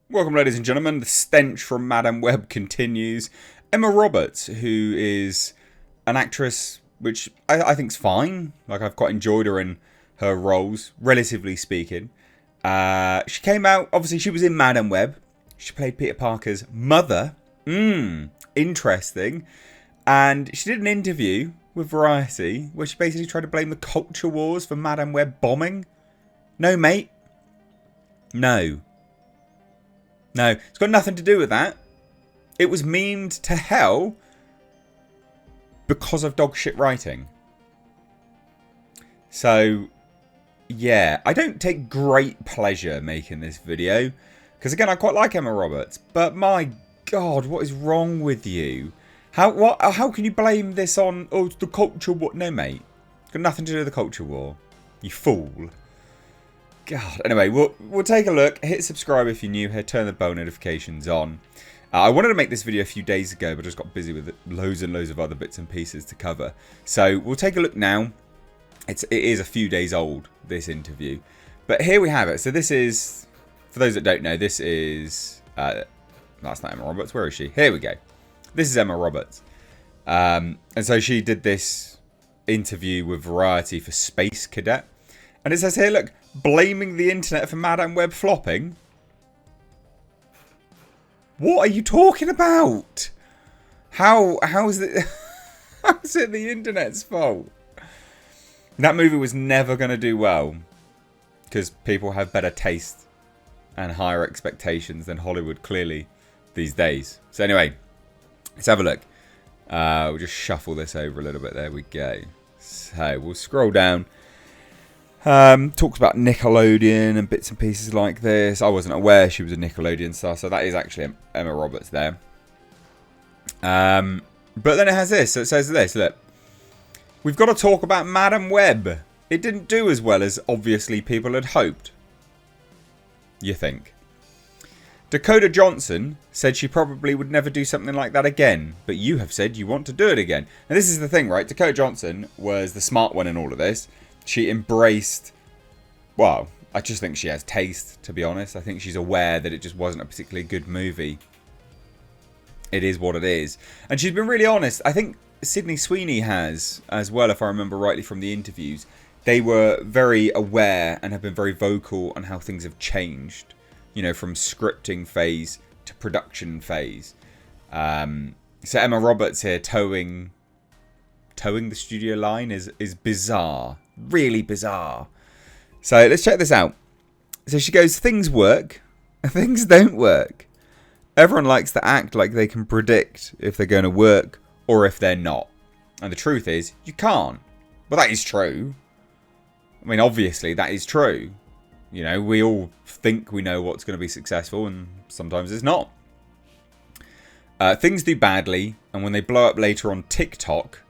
Welcome, ladies and gentlemen. The stench from Madame Web continues. Emma Roberts, who is an actress which I think's fine. Like, I've quite enjoyed her in her roles, relatively speaking. She came out, obviously she was in Madame Web. She played Peter Parker's mother. Interesting. And she did an interview with Variety where she basically tried to blame the culture wars for Madame Web bombing. No, mate. No, it's got nothing to do with that. It was memed to hell because of dog shit writing. So, yeah, I don't take great pleasure making this video. Because, again, I quite like Emma Roberts. But, my God, what is wrong with you? How can you blame this on, oh, it's the culture war? No, mate. It's got nothing to do with the culture war. You fool. God. Anyway, we'll take a look. Hit subscribe if you're new here. Turn the bell notifications on. I wanted to make this video a few days ago, but I just got busy with loads and loads of other bits and pieces to cover. So we'll take a look now. It is a few days old, this interview. But here we have it. So this is, for those that don't know, this is... that's not Emma Roberts. Where is she? Here we go. This is Emma Roberts. And so she did this interview with Variety for Space Cadet. And it says here, look, blaming the internet for Madame Web flopping. What are you talking about? How's it? How's it the internet's fault? That movie was never going to do well because people have better taste and higher expectations than Hollywood clearly these days. So anyway, let's have a look. We'll just shuffle this over a little bit. There we go. So we'll scroll down. Talks about Nickelodeon and bits and pieces like this. I wasn't aware she was a Nickelodeon star, so that is actually Emma Roberts there. But then it has this. So it says this, look. We've got to talk about Madame Web. It didn't do as well as obviously people had hoped. You think? Dakota Johnson said she probably would never do something like that again, but you have said you want to do it again. And this is the thing, right? Dakota Johnson was the smart one in all of this. She embraced, well, I just think she has taste, to be honest. I think she's aware that it just wasn't a particularly good movie. It is what it is. And she's been really honest. I think Sydney Sweeney has as well, if I remember rightly from the interviews. They were very aware and have been very vocal on how things have changed. You know, from scripting phase to production phase. So Emma Roberts here towing the studio line is bizarre. Really bizarre. So let's check this out. So she goes, things work, things don't work. Everyone likes to act like they can predict if they're going to work or if they're not. And the truth is, you can't. But that is true. I mean, obviously, that is true. You know, we all think we know what's going to be successful, and sometimes it's not. Things do badly, and when they blow up later on TikTok,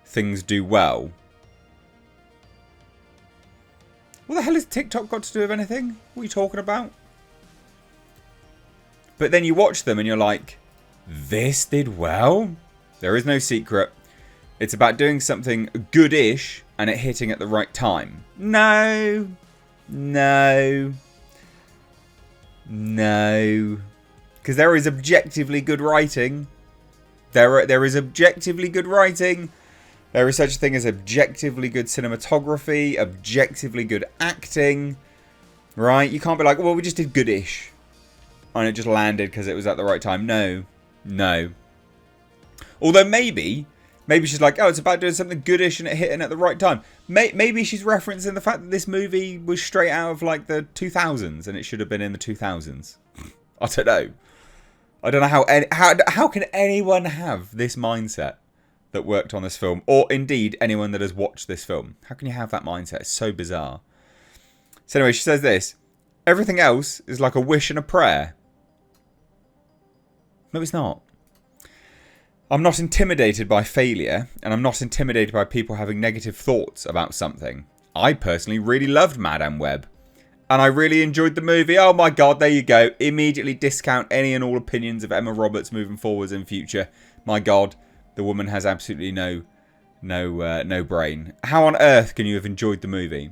things do well. What the hell has TikTok got to do with anything? What are you talking about? But then you watch them and you're like, this did well? There is no secret. It's about doing something good-ish and it hitting at the right time. No. Because there is objectively good writing. There is objectively good writing. There is such a thing as objectively good cinematography, objectively good acting, right? You can't be like, well, we just did goodish, and it just landed because it was at the right time. No. Although maybe she's like, oh, it's about doing something goodish and it hitting at the right time. Maybe she's referencing the fact that this movie was straight out of like the 2000s and it should have been in the 2000s. I don't know. I don't know how can anyone have this mindset that worked on this film, or indeed anyone that has watched this film. How can you have that mindset? It's so bizarre. So anyway, she says this. Everything else is like a wish and a prayer. No, it's not. I'm not intimidated by failure, and I'm not intimidated by people having negative thoughts about something. I personally really loved Madame Web, and I really enjoyed the movie. Oh my God, there you go. Immediately discount any and all opinions of Emma Roberts moving forwards in future. My God. The woman has absolutely no brain. How on earth can you have enjoyed the movie?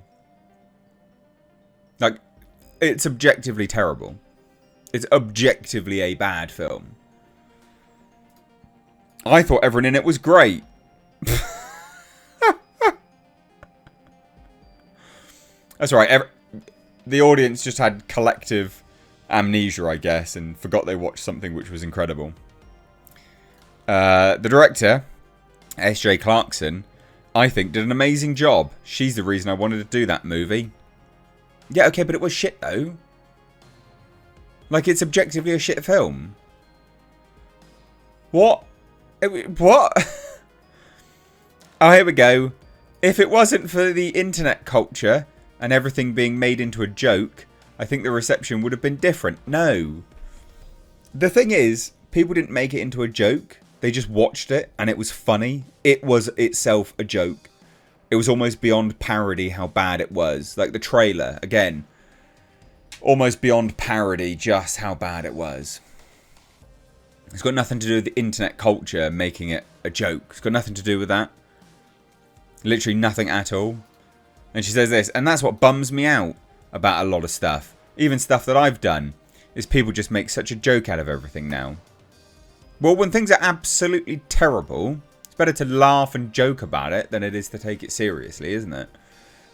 Like, it's objectively terrible. It's objectively a bad film. I thought everyone in it was great. That's right. The audience just had collective amnesia, I guess, and forgot they watched something which was incredible. The director, S.J. Clarkson, I think did an amazing job. She's the reason I wanted to do that movie. Yeah, okay, but it was shit, though. Like, it's objectively a shit film. What? What? Oh, here we go. If it wasn't for the internet culture and everything being made into a joke, I think the reception would have been different. No. The thing is, people didn't make it into a joke. They just watched it and it was funny. It was itself a joke. It was almost beyond parody how bad it was. Like the trailer, again. Almost beyond parody just how bad it was. It's got nothing to do with the internet culture making it a joke. It's got nothing to do with that. Literally nothing at all. And she says this, and that's what bums me out about a lot of stuff. Even stuff that I've done, is people just make such a joke out of everything now. Well, when things are absolutely terrible, it's better to laugh and joke about it than it is to take it seriously, isn't it?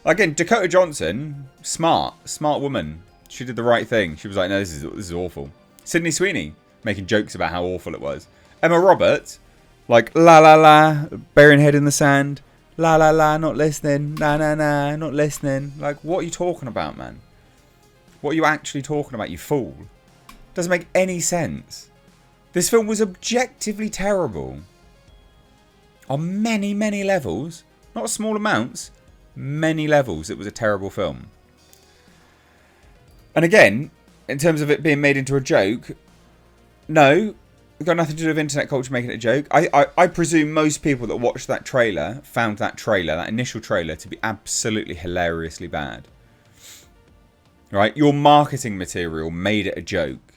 Again, Dakota Johnson, smart woman. She did the right thing. She was like, no, this is awful. Sydney Sweeney, making jokes about how awful it was. Emma Roberts, like, la la la, burying head in the sand. La la la, not listening. Nah, nah, nah, not listening. Like, what are you talking about, man? What are you actually talking about, you fool? Doesn't make any sense. This film was objectively terrible. On many, many levels. Not small amounts. Many levels, it was a terrible film. And again, in terms of it being made into a joke, no, it's got nothing to do with internet culture making it a joke. I presume most people that watched that trailer found that initial trailer, to be absolutely hilariously bad. Right? Your marketing material made it a joke.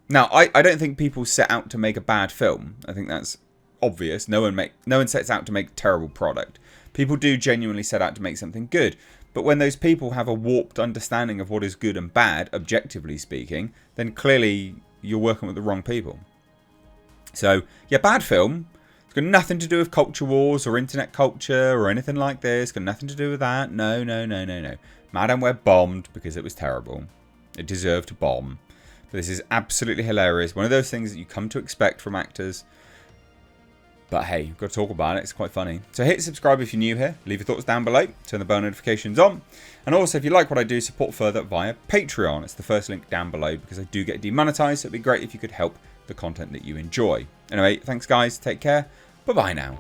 Now, I don't think people set out to make a bad film. I think that's obvious. No one sets out to make a terrible product. People do genuinely set out to make something good. But when those people have a warped understanding of what is good and bad, objectively speaking, then clearly you're working with the wrong people. So, yeah, bad film. It's got nothing to do with culture wars or internet culture or anything like this. It's got nothing to do with that. No, no, no, no, no. Madame Web bombed because it was terrible. It deserved to bomb. But this is absolutely hilarious. One of those things that you come to expect from actors. But hey, you've got to talk about it. It's quite funny. So hit subscribe if you're new here. Leave your thoughts down below. Turn the bell notifications on. And also, if you like what I do, support further via Patreon. It's the first link down below because I do get demonetized. So it'd be great if you could help the content that you enjoy. Anyway, thanks guys. Take care. Bye-bye now.